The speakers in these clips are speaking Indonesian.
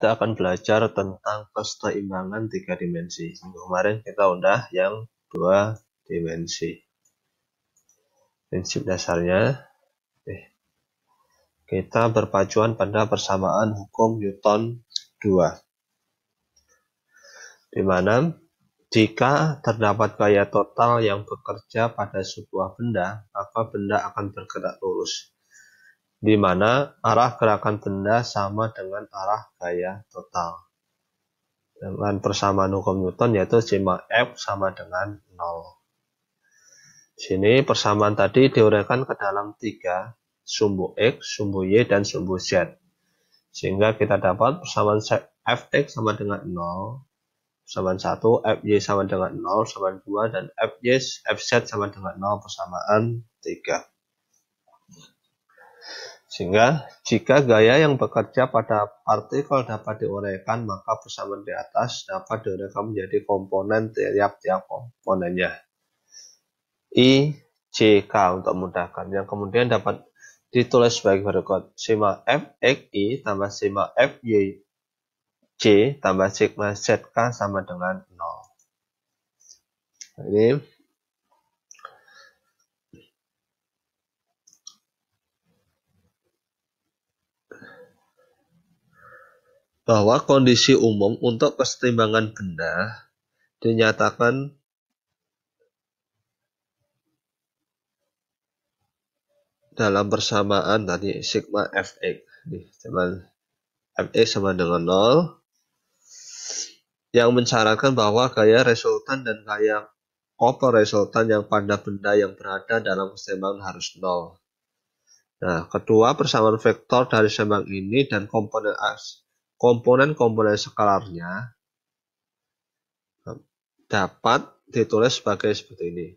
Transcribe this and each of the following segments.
kita akan belajar tentang keseimbangan 3 dimensi. Minggu kemarin kita udah yang 2 dimensi. Prinsip dasarnya, kita berpacuan pada persamaan hukum Newton 2. Di mana jika terdapat gaya total yang bekerja pada sebuah benda, maka benda akan bergerak lurus. Di mana arah gerakan benda sama dengan arah gaya total. Dengan persamaan hukum Newton yaitu sigma F sama dengan 0. Sini persamaan tadi diuraikan ke dalam 3, sumbu X, sumbu Y, dan sumbu Z. Sehingga kita dapat persamaan Fx sama dengan 0, persamaan 1, Fy sama dengan 0, persamaan 2, dan Fz sama dengan 0, persamaan 3. Sehingga jika gaya yang bekerja pada partikel dapat diuraikan, maka persamaan di atas dapat diuraikan menjadi komponen tiap-tiap komponennya. I, J, K untuk memudahkan. Yang kemudian dapat ditulis sebagai berikut. Sigma Fxi tambah sigma Fy J tambah sigma Zk sama dengan 0. Ini bahwa kondisi umum untuk keseimbangan benda dinyatakan dalam persamaan tadi sigma Fx. Fx sama dengan 0 yang mensyaratkan bahwa gaya resultan dan gaya koresultan yang pada benda yang berada dalam keseimbangan harus 0. Nah, kedua persamaan vektor dari seimbang ini dan komponen skalarnya dapat ditulis sebagai seperti ini.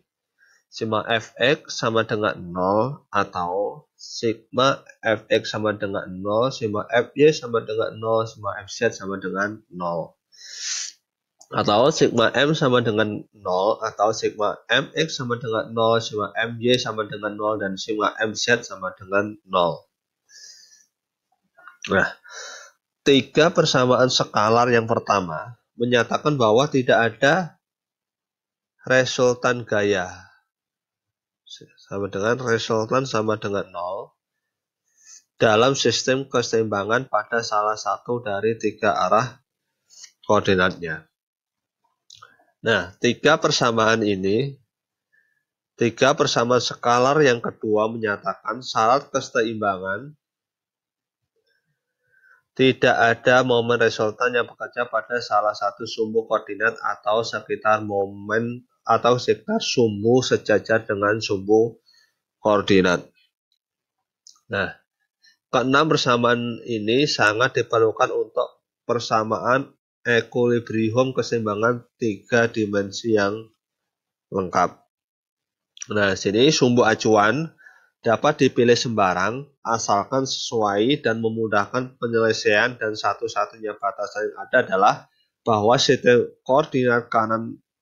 Sigma Fx sama dengan 0 atau sigma Fx sama dengan 0, sigma Fy sama dengan 0, sigma Fz sama dengan 0. Atau sigma M sama dengan 0, atau sigma Mx sama dengan 0, sigma My sama dengan 0, dan sigma Mz sama dengan 0. Nah, 3 persamaan skalaar yang pertama menyatakan bahwa tidak ada resultan gaya sama dengan resultan sama dengan 0 dalam sistem keseimbangan pada salah satu dari 3 arah koordinatnya. Nah, 3 persamaan ini, 3 persamaan skalaar yang kedua menyatakan syarat keseimbangan tidak ada momen resultan yang bekerja pada salah satu sumbu koordinat atau sekitar momen atau sekitar sumbu sejajar dengan sumbu koordinat. Nah, keenam persamaan ini sangat diperlukan untuk persamaan ekuilibrium keseimbangan 3 dimensi yang lengkap. Nah, sini sumbu acuan dapat dipilih sembarang asalkan sesuai dan memudahkan penyelesaian, dan satu-satunya batasan yang ada adalah bahwa sistem koordinat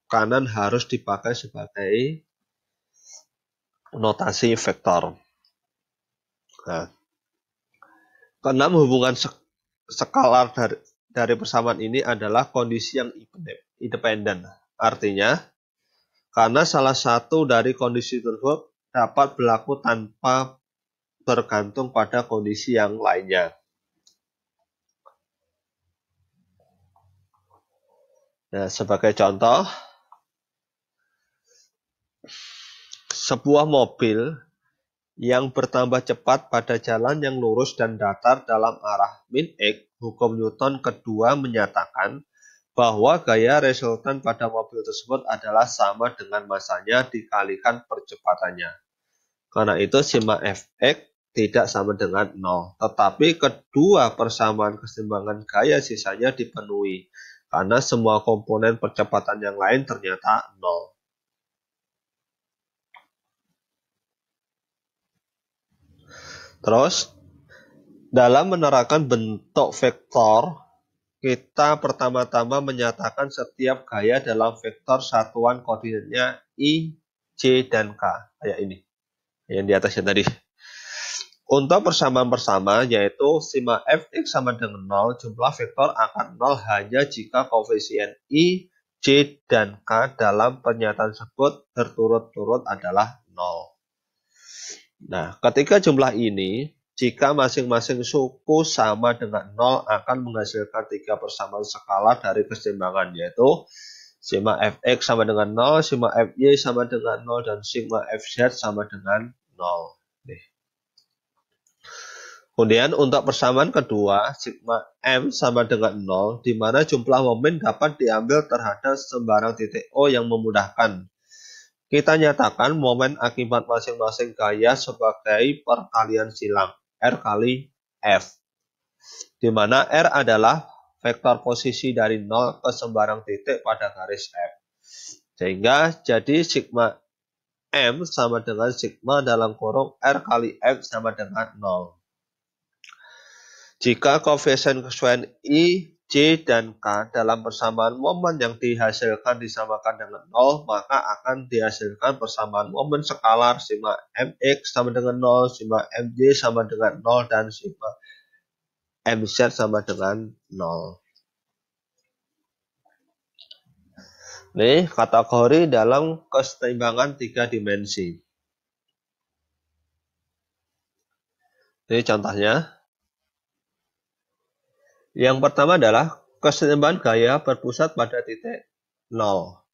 kanan harus dipakai sebagai notasi vektor. Nah, keenam hubungan skalaar dari persamaan ini adalah kondisi yang independen. Artinya, karena salah satu dari kondisi tersebut dapat berlaku tanpa bergantung pada kondisi yang lainnya. Nah, sebagai contoh, sebuah mobil yang bertambah cepat pada jalan yang lurus dan datar dalam arah min X, hukum Newton kedua menyatakan bahwa gaya resultan pada mobil tersebut adalah sama dengan masanya dikalikan percepatannya. Karena itu sigma Fx tidak sama dengan 0. Tetapi kedua persamaan keseimbangan gaya sisanya dipenuhi karena semua komponen percepatan yang lain ternyata 0. Terus, dalam menerangkan bentuk vektor, kita pertama-tama menyatakan setiap gaya dalam vektor satuan koordinatnya I, J, dan K. Kayak ini. Yang di atasnya tadi. Untuk persamaan yaitu sigma fx sama dengan 0, jumlah vektor akan 0 hanya jika koefisien i, j, dan k dalam pernyataan tersebut berturut-turut adalah 0. Nah, ketika jumlah ini, jika masing-masing suku sama dengan 0 akan menghasilkan 3 persamaan skala dari keseimbangan, yaitu sigma fx sama dengan 0, sigma fy sama dengan 0, dan sigma fz sama dengan 0. Nih. Kemudian untuk persamaan kedua, sigma m sama dengan 0, di mana jumlah momen dapat diambil terhadap sembarang titik O yang memudahkan. Kita nyatakan momen akibat masing-masing gaya sebagai perkalian silang, R kali F. Di mana R adalah vektor posisi dari 0 ke sembarang titik pada garis F. Sehingga jadi sigma M sama dengan sigma dalam kurung R kali F sama dengan 0. Jika koefisien kesesuaian I, J, dan K dalam persamaan momen yang dihasilkan disamakan dengan 0, maka akan dihasilkan persamaan momen skalar sigma mx sama dengan 0, sigma mj sama dengan 0, dan sigma mz sama dengan 0. Ini kategori dalam keseimbangan 3 dimensi. Ini contohnya. Yang pertama adalah keseimbangan gaya berpusat pada titik 0.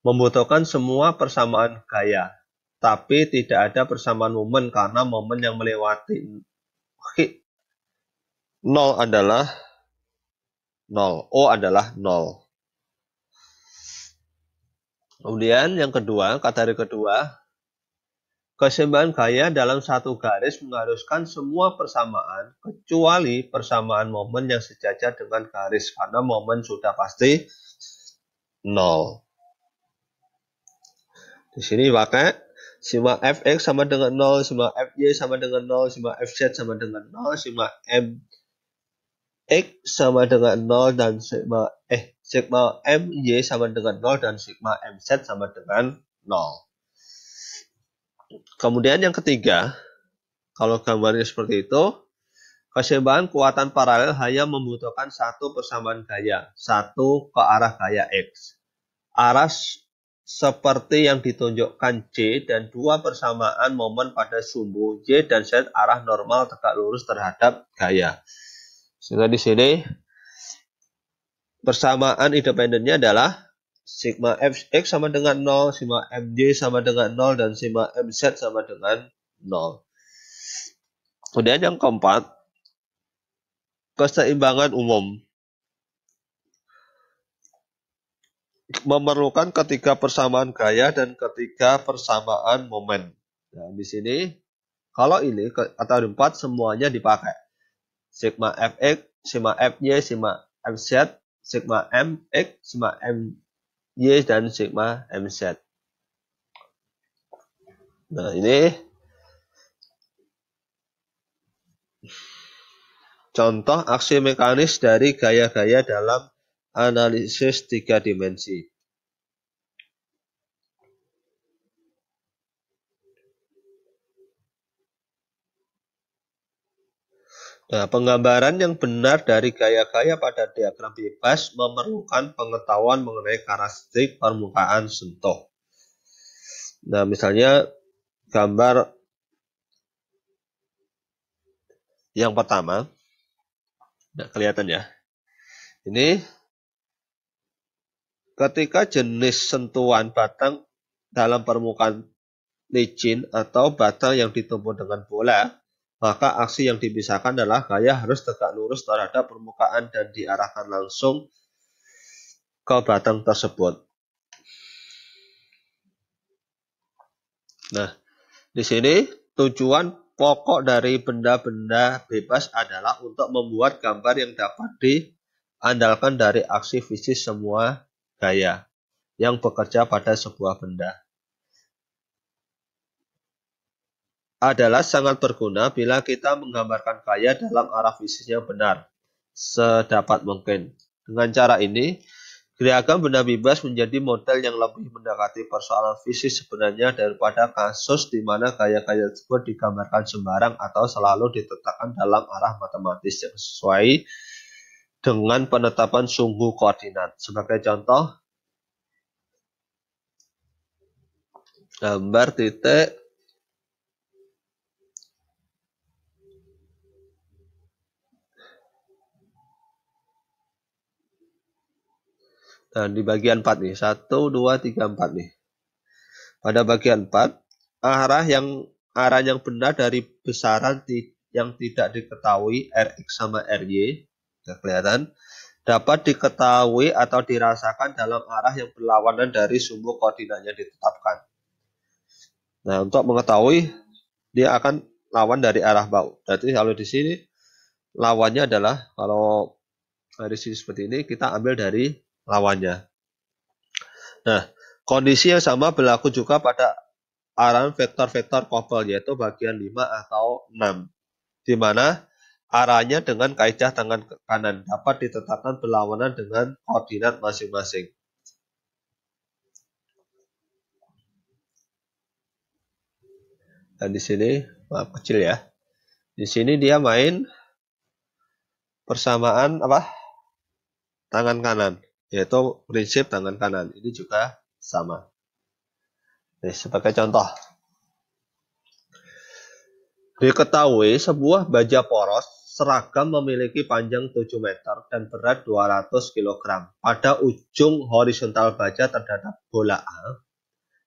Membutuhkan semua persamaan gaya, tapi tidak ada persamaan momen karena momen yang melewati 0 adalah 0, O adalah 0. Kemudian yang kedua, kategori kedua, keseimbangan gaya dalam satu garis mengharuskan semua persamaan kecuali persamaan momen yang sejajar dengan garis karena momen sudah pasti 0. Di sini pakai sigma fx sama dengan 0, sigma fy sama dengan 0, sigma fz sama dengan 0, sigma mx sama dengan 0, dan sigma my sama dengan 0, dan sigma mz sama dengan 0. Kemudian yang ketiga, kalau gambarnya seperti itu, keseimbangan kekuatan paralel hanya membutuhkan satu persamaan gaya, satu ke arah gaya X. Arah seperti yang ditunjukkan J dan dua persamaan momen pada sumbu Y dan Z arah normal tegak lurus terhadap gaya. Sehingga di sini persamaan independennya adalah sigma fx sama dengan 0, sigma mj sama dengan 0, dan sigma mz sama dengan 0. Kemudian yang keempat, keseimbangan umum. Memerlukan ketiga persamaan gaya dan ketiga persamaan momen. Nah, di sini, kalau ini kategori 4 semuanya dipakai. Sigma fx, sigma fy, sigma mz, sigma mx, sigma my, dan sigma mz. Nah, ini contoh aksi mekanis dari gaya-gaya dalam analisis 3 dimensi. Nah, penggambaran yang benar dari gaya-gaya pada diagram bebas memerlukan pengetahuan mengenai karakteristik permukaan sentuh. Nah, misalnya gambar yang pertama, nah, kelihatan ya. Ini ketika jenis sentuhan batang dalam permukaan licin atau batang yang ditumpuk dengan bola, maka aksi yang dipisahkan adalah gaya harus tegak lurus terhadap permukaan dan diarahkan langsung ke batang tersebut. Nah, di sini tujuan pokok dari benda-benda bebas adalah untuk membuat gambar yang dapat diandalkan dari aksi fisik semua gaya yang bekerja pada sebuah benda. Adalah sangat berguna bila kita menggambarkan gaya dalam arah fisik yang benar sedapat mungkin. Dengan cara ini, Gerakan benda bebas menjadi model yang lebih mendekati persoalan fisik sebenarnya daripada kasus di mana gaya-gaya tersebut digambarkan sembarang atau selalu ditetapkan dalam arah matematis yang sesuai dengan penetapan sumbu koordinat. Sebagai contoh, gambar titik dan di bagian 4 nih, 1, 2, 3, 4 nih. Pada bagian 4, arah yang benar dari besaran yang tidak diketahui Rx sama Ry, kelihatan, dapat diketahui atau dirasakan dalam arah yang berlawanan dari sumbu koordinatnya ditetapkan. Nah, untuk mengetahui, dia akan lawan dari arah bawah. Berarti kalau di sini, lawannya adalah, kalau dari sini seperti ini, kita ambil dari lawannya. Nah, kondisi yang sama berlaku juga pada arah vektor-vektor couple, yaitu bagian 5 atau 6, di mana arahnya dengan kaidah tangan kanan dapat ditetapkan berlawanan dengan koordinat masing-masing. Dan di sini, maaf kecil ya. Di sini dia main persamaan tangan kanan, yaitu prinsip tangan kanan. Ini juga sama. Nih, sebagai contoh, diketahui sebuah baja poros seragam memiliki panjang 7 meter dan berat 200 kg. Pada ujung horizontal baja terdapat bola A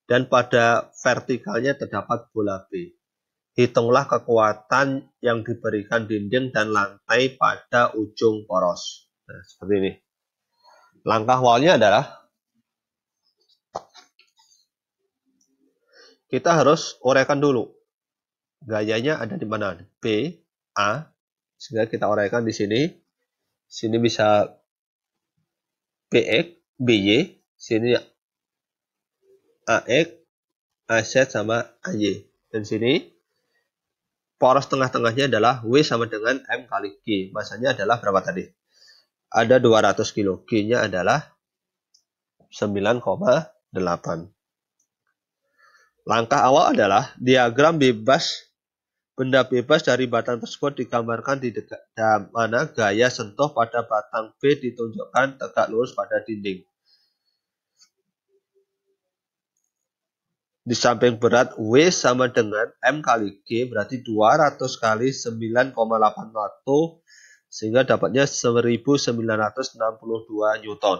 dan pada vertikalnya terdapat bola B. Hitunglah kekuatan yang diberikan dinding dan lantai pada ujung poros. Nah, seperti ini. Langkah awalnya adalah kita harus uraikan dulu. Gayanya ada di mana? B, A. Sehingga kita uraikan di sini. Sini bisa BX, BY. Sini AX, AZ sama AY. Dan sini poros tengah-tengahnya adalah W sama dengan M kali G. Masanya adalah berapa tadi? Ada 200 kilo. G-nya adalah 9,8. Langkah awal adalah diagram benda bebas dari batang tersebut digambarkan di mana gaya sentuh pada batang B ditunjukkan tegak lurus pada dinding. Di samping berat W sama dengan M kali G, berarti 200 kali 9,81, sehingga dapatnya 1962 Newton.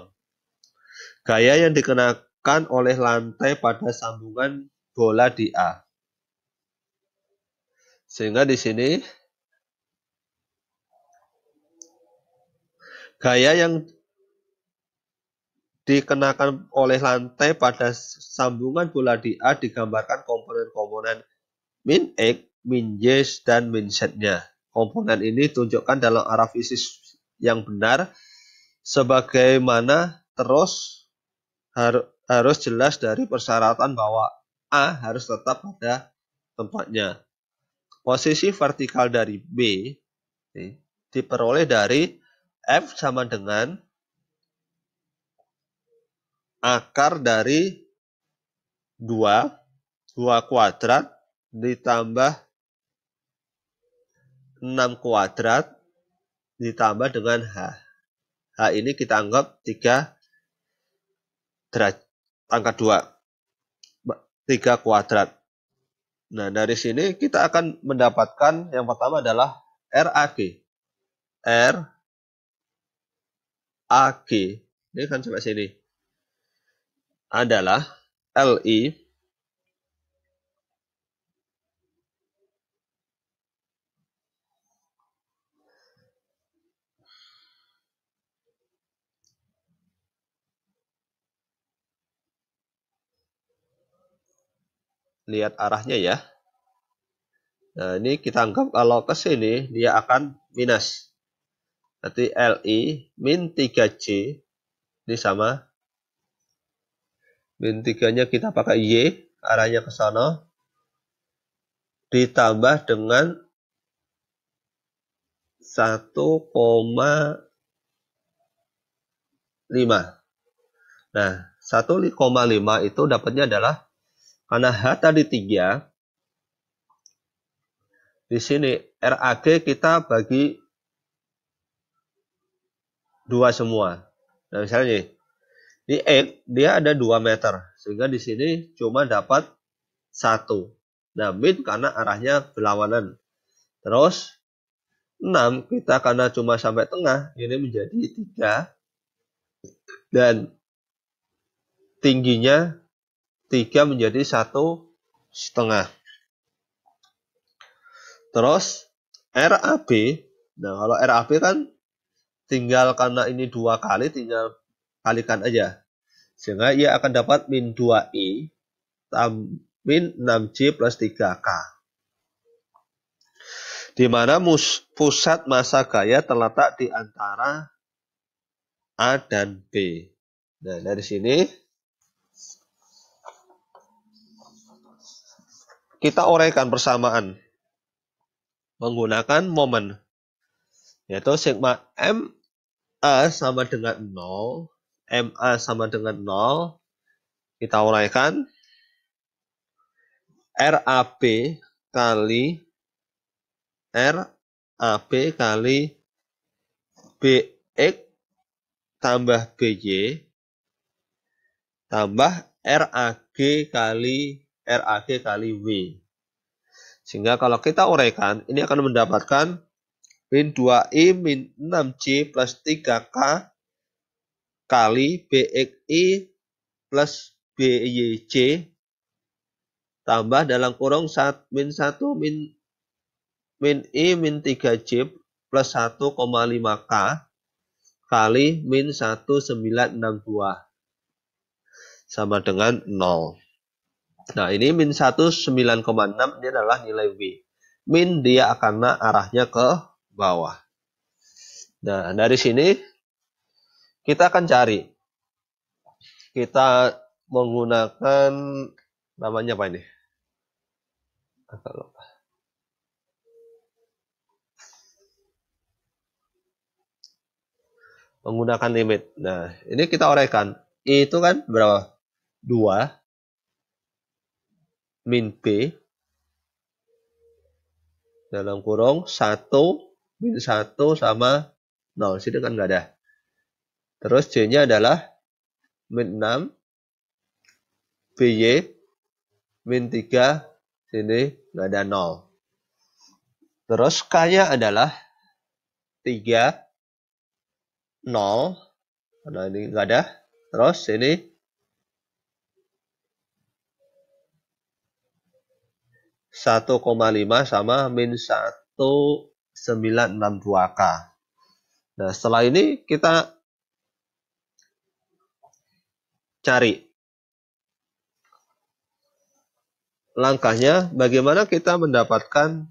Gaya yang dikenakan oleh lantai pada sambungan bola di A. Sehingga di sini gaya yang dikenakan oleh lantai pada sambungan bola di A digambarkan komponen-komponen min X, min Y, dan min Z-nya. Komponen ini tunjukkan dalam arah fisik yang benar, sebagaimana terus harus jelas dari persyaratan bahwa A harus tetap pada tempatnya. Posisi vertikal dari B diperoleh dari F sama dengan akar dari 2 kuadrat ditambah 6 kuadrat ditambah dengan H. H ini kita anggap 3 pangkat 2. 3 kuadrat. Nah, dari sini kita akan mendapatkan yang pertama adalah RAG. RAG. Ini kan sampai sini. Adalah LI lihat arahnya ya. Nah, ini kita anggap kalau ke sini dia akan minus. Berarti LI min 3J ini sama. Min 3-nya kita pakai Y, arahnya ke sana. Ditambah dengan 1,5. Nah, 1,5 itu dapatnya adalah karena H tadi 3, di sini RAG kita bagi 2 semua. Nah, misalnya di X dia ada 2 meter, sehingga di sini cuma dapat 1. Nah, min karena arahnya berlawanan. Terus 6 kita karena cuma sampai tengah, ini menjadi 3. Dan tingginya 3 menjadi 1,5. Terus RAB, nah kalau RAB kan tinggal karena ini 2 kali, tinggal kalikan aja. Sehingga ia akan dapat min 2I min 6J plus 3K. Di mana pusat massa gaya terletak di antara A dan B. Nah, dari sini kita uraikan persamaan menggunakan momen, yaitu sigma MA sama dengan 0, MA sama dengan 0, kita uraikan RAB kali BX tambah BY tambah RAG kali W. Sehingga kalau kita uraikan, ini akan mendapatkan min 2I min 6J plus 3K kali BXI plus BYJ tambah dalam kurung min 1 min I min 3J plus 1,5K kali min 1962 sama dengan 0. Nah, ini min 19,6 ini adalah nilai W. Min dia karena arahnya ke bawah. Nah, dari sini kita akan cari. Kita menggunakan namanya apa ini? Agak lupa. Menggunakan limit. Nah, ini kita uraikan. I itu kan berapa? 2 min B dalam kurung 1 min 1 sama 0. Sini kan nggak ada. Terus J-nya adalah min 6 BY min 3, sini nggak ada 0. Terus K-nya adalah 3, 0, karena ini nggak ada. Terus ini 1,5 sama min 1962K. Nah, setelah ini kita cari langkahnya bagaimana kita mendapatkan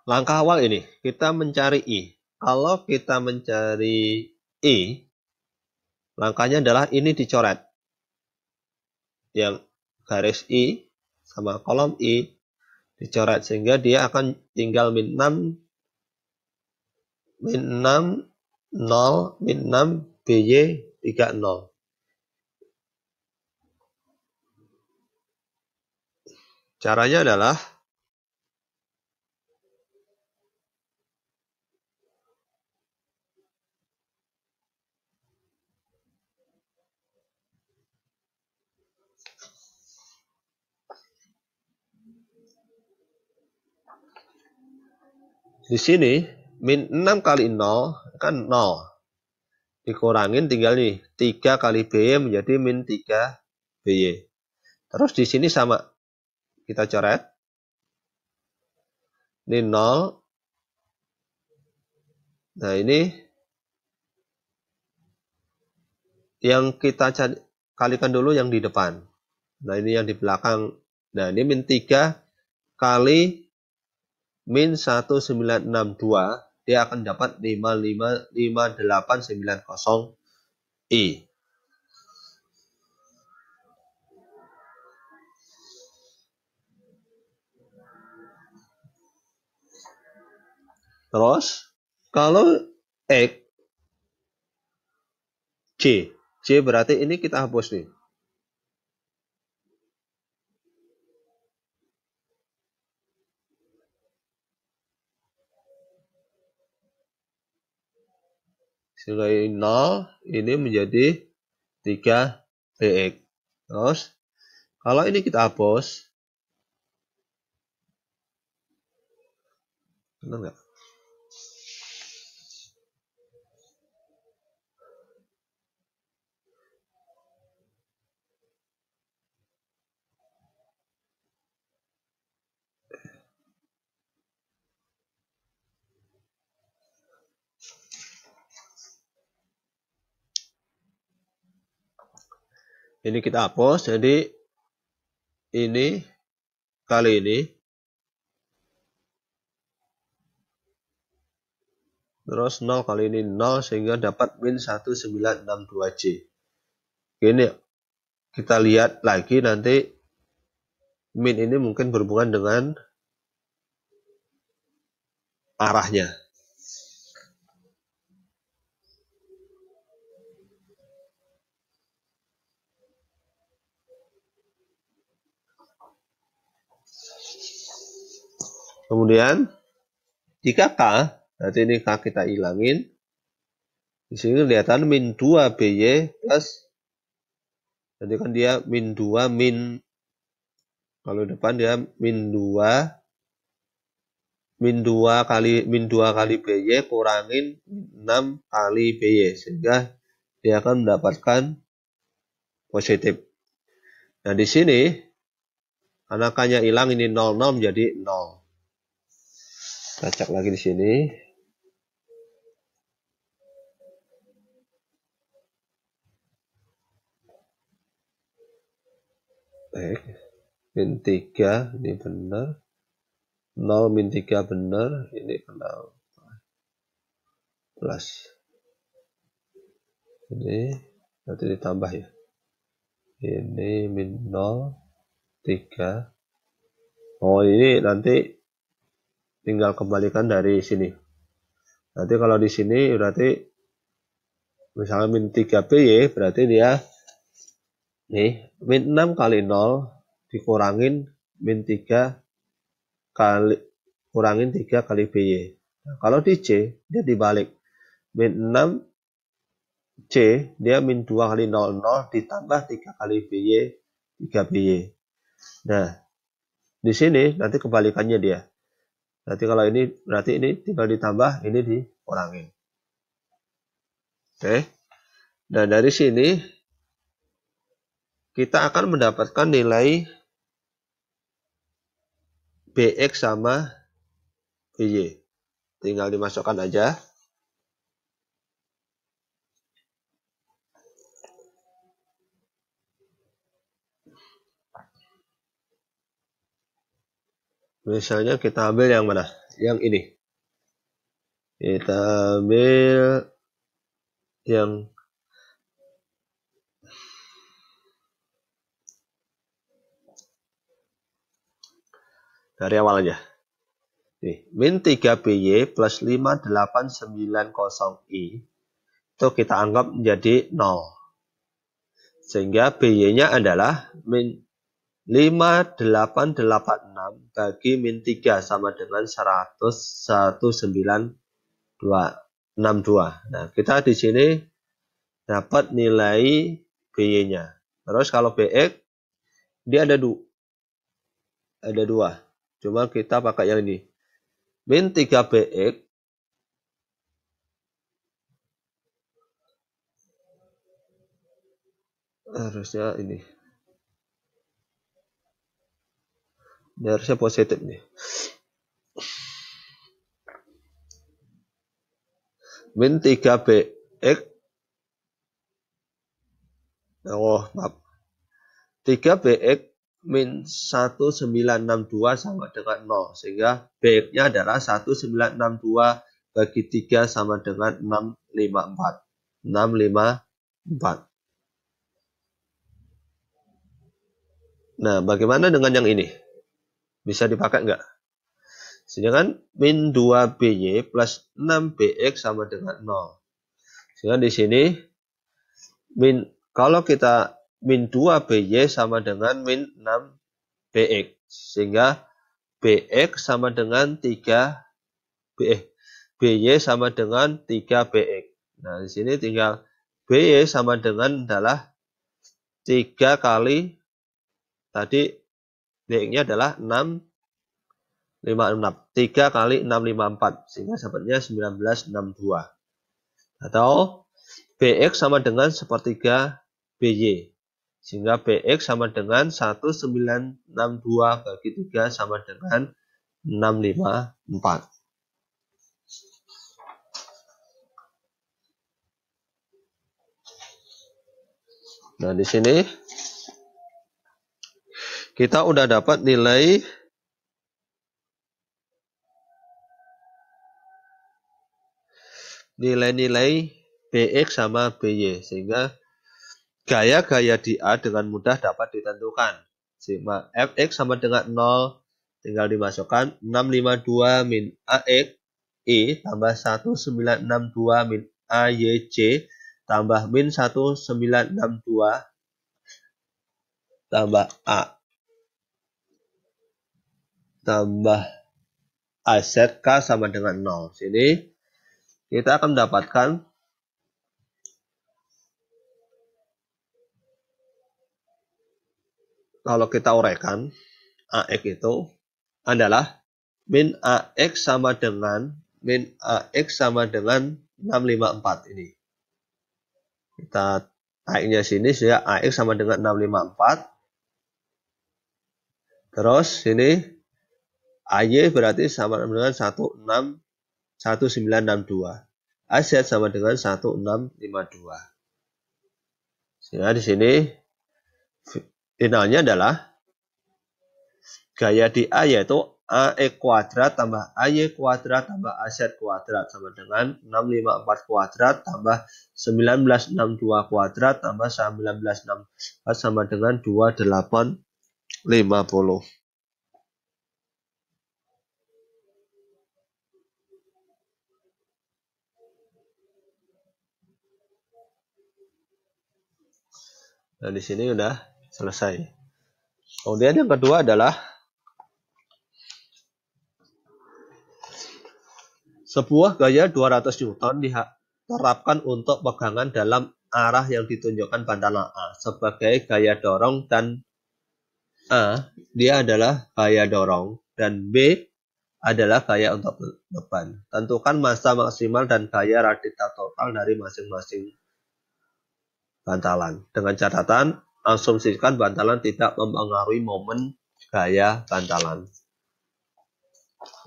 langkah awal ini, kita mencari I. Kalau kita mencari I, langkahnya adalah ini dicoret. Yang garis I sama kolom I dicoret, sehingga dia akan tinggal min 6, 0, min 6, BY 30. Caranya adalah di sini min 6 kali 0 kan 0. Dikurangin tinggal nih 3 kali BY menjadi min 3 BY. Terus di sini sama kita coret. Ini 0. Nah, ini yang kita kalikan dulu yang di depan. Nah, ini yang di belakang. Nah, ini min 3 kali min 1962. Dia akan dapat 55890I. Terus, kalau X, C berarti ini kita hapus nih. Sehingga 0, ini menjadi 3BX. Terus, kalau ini kita hapus, benar nggak? Ini kita hapus, jadi ini kali ini. Terus 0 kali ini 0, sehingga dapat min 1962J. Ini kita lihat lagi nanti min ini mungkin berhubungan dengan arahnya. Kemudian jika K, berarti ini K kita hilangin. Di sini kelihatan min 2 BY plus, nanti kan dia min 2 min, kalau depan dia min 2 kali BY kurangin 6 kali BY, sehingga dia akan mendapatkan positif. Nah, di sini karena K-nya hilang, ini 0 menjadi 0. Kita cek lagi di sini. Baik. Min 3 ini benar. 0 min 3 benar, ini kena plus. Ini nanti ditambah ya. Ini min 0, 3. Oh, ini nanti tinggal kembalikan dari sini. Nanti kalau di sini berarti misalnya min 3BY, berarti dia nih min 6 kali 0 dikurangin min 3 kali kurangin 3 kali BY. Nah, kalau di C dia dibalik. Min 6 C dia min 2 kali 00 ditambah 3 kali BY 3 BY. Nah, di sini nanti kebalikannya dia. Nanti kalau ini berarti ini tinggal ditambah, ini dikurangin. Oke. Nah, dari sini kita akan mendapatkan nilai BX sama BY. Tinggal dimasukkan aja. Misalnya kita ambil yang mana? Yang ini. Kita ambil yang dari awal aja. Nih, min 3BY plus 5890I itu kita anggap menjadi 0. Sehingga BY-nya adalah min 5886 bagi min 3 sama dengan 100,1962. Nah, kita di sini dapat nilai BY-nya. Terus kalau BX dia ada 2. Cuma kita pakai yang ini. Min 3BX harusnya ini. Ini harusnya positif nih. min 3bx, maaf, 3bx min 1962 sama dengan 0. Sehingga bx-nya adalah 1962 bagi 3 sama dengan 654. 654. Nah, bagaimana dengan yang ini? Bisa dipakai nggak? Sedangkan min 2by plus 6bx sama dengan 0. Sehingga di sini kalau kita min 2by sama dengan min 6bx. Sehingga bx sama dengan 3 by sama dengan 3bx. Nah, di sini tinggal by sama dengan adalah 3 kali tadi bx-nya adalah 656. 3 kali 654 sehingga dapatnya 1962. Atau bx sama dengan sepertiga by. Sehingga bx sama dengan 1962 bagi 3 sama dengan 654. Nah, di sini kita udah dapat nilai nilai-nilai bx sama by, sehingga gaya-gaya di A dengan mudah dapat ditentukan. Sehingga fx sama dengan 0, tinggal dimasukkan 652 min ax I tambah 1962 min ayc tambah min 1962 tambah a tambah az k sama dengan 0. Sini kita akan mendapatkan kalau kita uraikan ax itu adalah min ax sama dengan 654 ini. Kita ax-nya sini sudah ax sama dengan 654. Terus sini ay berarti sama dengan 1962. Az sama dengan 1652. Sehingga di sini finalnya adalah gaya di A yaitu ax kuadrat tambah ay kuadrat tambah az kuadrat sama dengan 654 kuadrat tambah 1962 kuadrat tambah 1964 sama dengan 2850. Nah, di sini udah selesai. Kemudian yang kedua adalah sebuah gaya 200 Newton diterapkan untuk pegangan dalam arah yang ditunjukkan bantalan A sebagai gaya dorong, dan A dia adalah gaya dorong dan B adalah gaya untuk beban. Tentukan massa maksimal dan gaya radial total dari masing-masing bantalan. Dengan catatan, asumsikan bantalan tidak mempengaruhi momen gaya bantalan.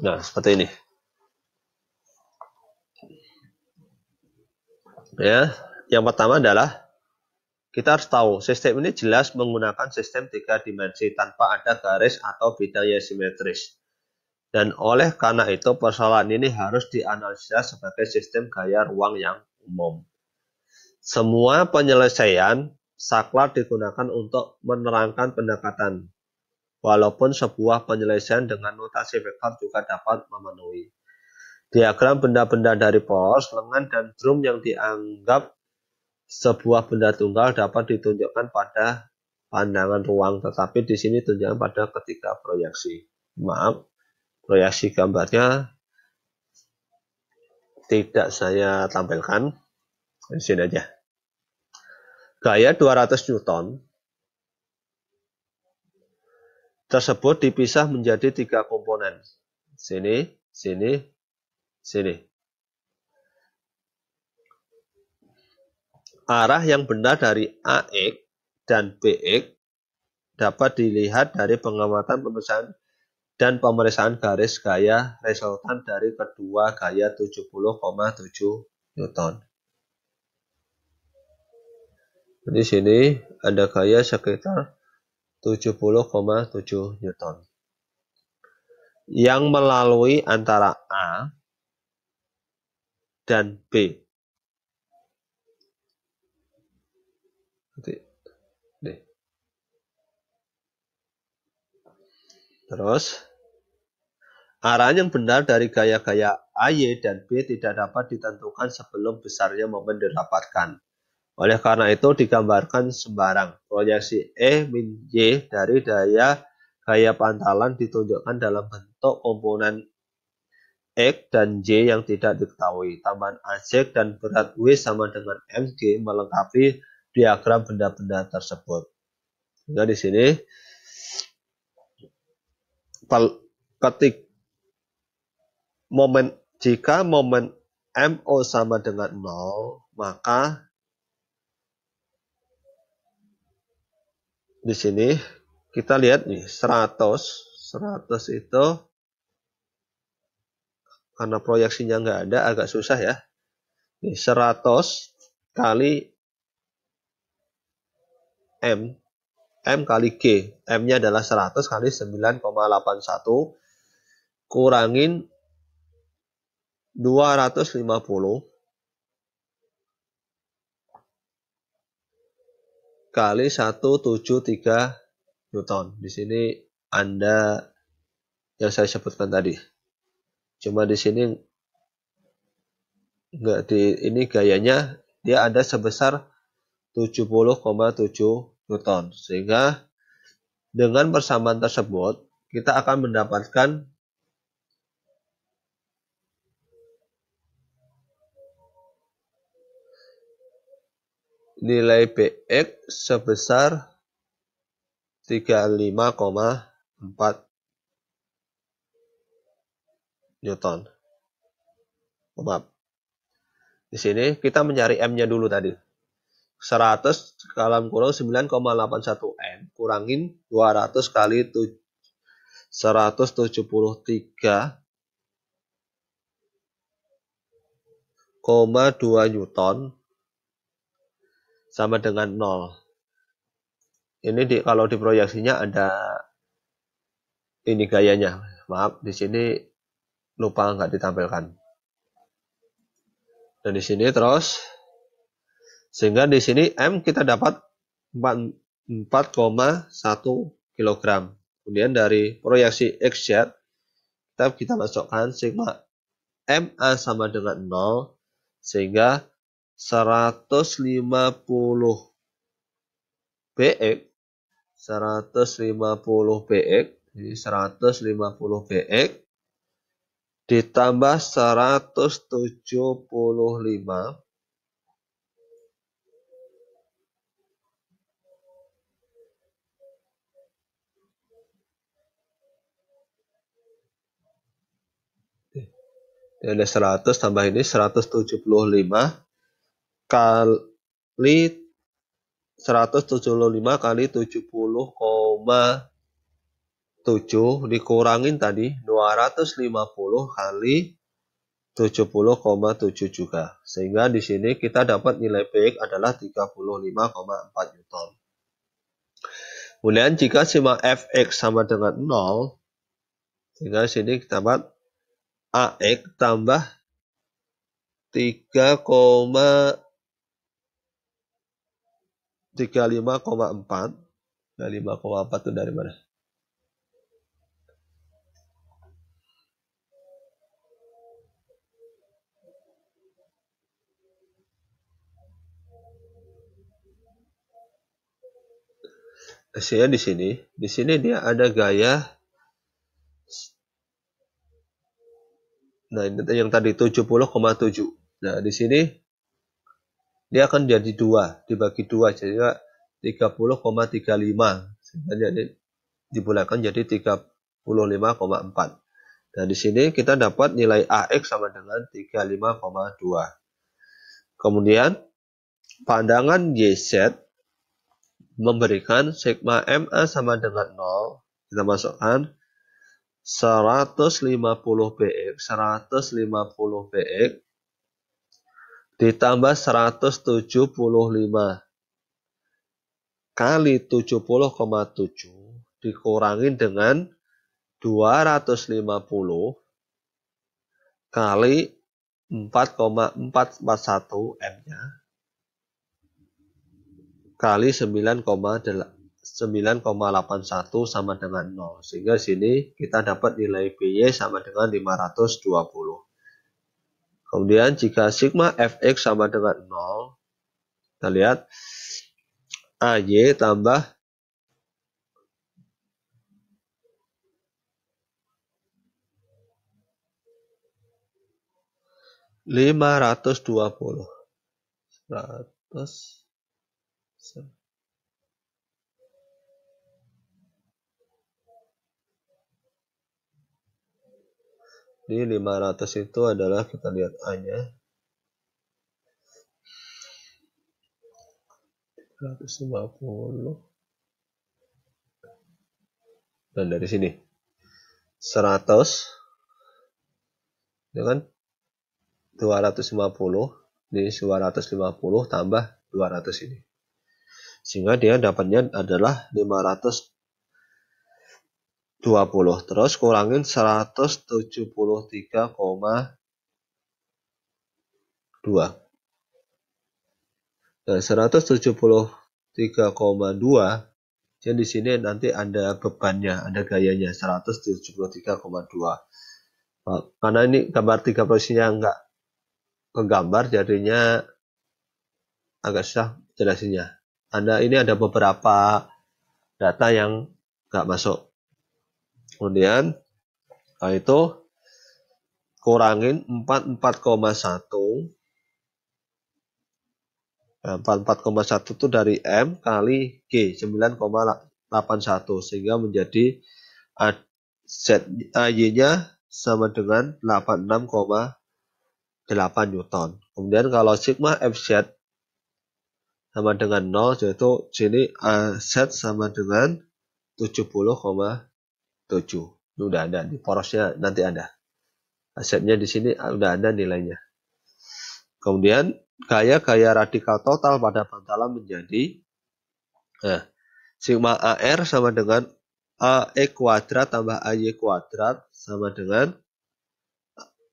Nah, seperti ini. Ya, yang pertama adalah kita harus tahu sistem ini jelas menggunakan sistem 3 dimensi tanpa ada garis atau bidang yang simetris. Dan oleh karena itu persoalan ini harus dianalisa sebagai sistem gaya ruang yang umum. Semua penyelesaian saklar digunakan untuk menerangkan pendekatan, walaupun sebuah penyelesaian dengan notasi vektor juga dapat memenuhi. Diagram benda-benda dari poros, lengan, dan drum yang dianggap sebuah benda tunggal dapat ditunjukkan pada pandangan ruang, tetapi di sini tunjukkan pada ketiga proyeksi. Maaf, proyeksi gambarnya tidak saya tampilkan. Di sini aja. Gaya 200 Newton tersebut dipisah menjadi 3 komponen. Sini, sini, sini. Arah yang benar dari AX dan BX dapat dilihat dari pengamatan dan pemeriksaan garis gaya resultan dari kedua gaya 70,7 Newton. Di sini ada gaya sekitar 70,7 Newton. Yang melalui antara A dan B. Terus, arah yang benar dari gaya-gaya AY dan B tidak dapat ditentukan sebelum besarnya momen didapatkan. Oleh karena itu digambarkan sembarang. Proyeksi E min Y dari gaya pantalan ditunjukkan dalam bentuk komponen X dan Y yang tidak diketahui. Tambahan AZ dan berat W sama dengan mg melengkapi diagram benda-benda tersebut. Nah, di sini jika momen MO sama dengan 0, maka di sini kita lihat nih 100 itu karena proyeksinya nggak ada agak susah ya. Nih, 100 kali M kali G. M-nya adalah 100 kali 9,81 kurangin 250 kali 173 Newton. Di sini Anda yang saya sebutkan tadi. Cuma di sini enggak ini gayanya dia ada sebesar 70,7 Newton. Sehingga dengan persamaan tersebut kita akan mendapatkan nilai Bx sebesar 35,4 Newton. Maaf. Di sini kita mencari M-nya dulu tadi. 100 dalam kurung 9,81 M kurangin 200 kali 173,2 Newton sama dengan 0. Ini kalau diproyeksinya ada ini gayanya. Maaf, di sini lupa nggak ditampilkan. Dan di sini terus sehingga di sini M kita dapat 4,1 kg. Kemudian dari proyeksi XZ kita masukkan sigma MA sama dengan 0 sehingga 150 BX 150 BX jadi 150 BX ditambah 175 ini ada 100 tambah ini 175 kali 175 kali 70,7 dikurangin tadi 250 kali 70,7 juga. Sehingga di sini kita dapat nilai Bx adalah 35,4 Newton. Kemudian jika sigma Fx sama dengan 0, sehingga sini kita dapat Ax tambah 35,4 itu dari mana? Hasilnya di sini. Di sini dia ada gaya. Nah, ini yang tadi 70,7. Nah, di sini dia akan jadi 2, dibagi 2 jadi 30,35. Sehingga jadi dibulatkan jadi 35,4. Nah, di sini kita dapat nilai AX sama dengan 35,2. Kemudian pandangan YZ memberikan sigma MA sama dengan 0. Kita masukkan 150 BX ditambah 175 kali 70,7 dikurangin dengan 250 kali 4,441 M-nya kali 9,81 sama dengan 0. Sehingga sini kita dapat nilai BY sama dengan 520. Kemudian jika sigma Fx sama dengan 0, kita lihat AY tambah 520. 100 Ini 500 itu adalah, kita lihat A-nya. 150. Dan dari sini 100 dengan 250. Ini 250 tambah 200 ini. Sehingga dia dapatnya adalah 520. Terus kurangin 173,2. Nah, 173,2. Jadi di sini nanti ada bebannya, ada gayanya 173,2. Karena ini gambar 3 posisinya enggak kegambar, jadinya agak susah jelasinnya. Ini ada beberapa data yang enggak masuk. Kemudian itu kurangin 44,1. 44,1 itu dari M kali G 9,81, sehingga menjadi ZAY-nya sama dengan 86,8 Newton. Kemudian kalau sigma FZ sama dengan 0, yaitu sini Z sama dengan 70,7. Ini udah ada di porosnya, nanti ada. Z-nya di sini udah ada nilainya. Kemudian gaya radikal total pada pantalan menjadi sigma AR sama dengan AE kuadrat tambah AY kuadrat sama dengan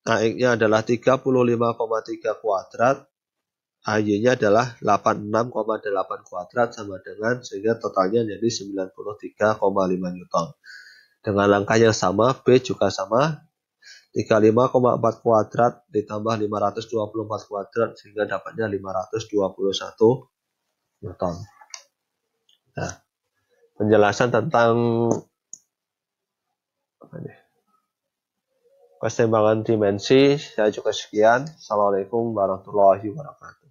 AX-nya adalah 35,3 kuadrat, AY-nya adalah 86,8 kuadrat sama dengan, sehingga totalnya jadi 93,5 Newton. Dengan langkah yang sama, B juga sama, 35,4 kuadrat ditambah 524 kuadrat, sehingga dapatnya 521 Newton. Nah, penjelasan tentang keseimbangan dimensi saya juga sekian. Assalamualaikum warahmatullahi wabarakatuh.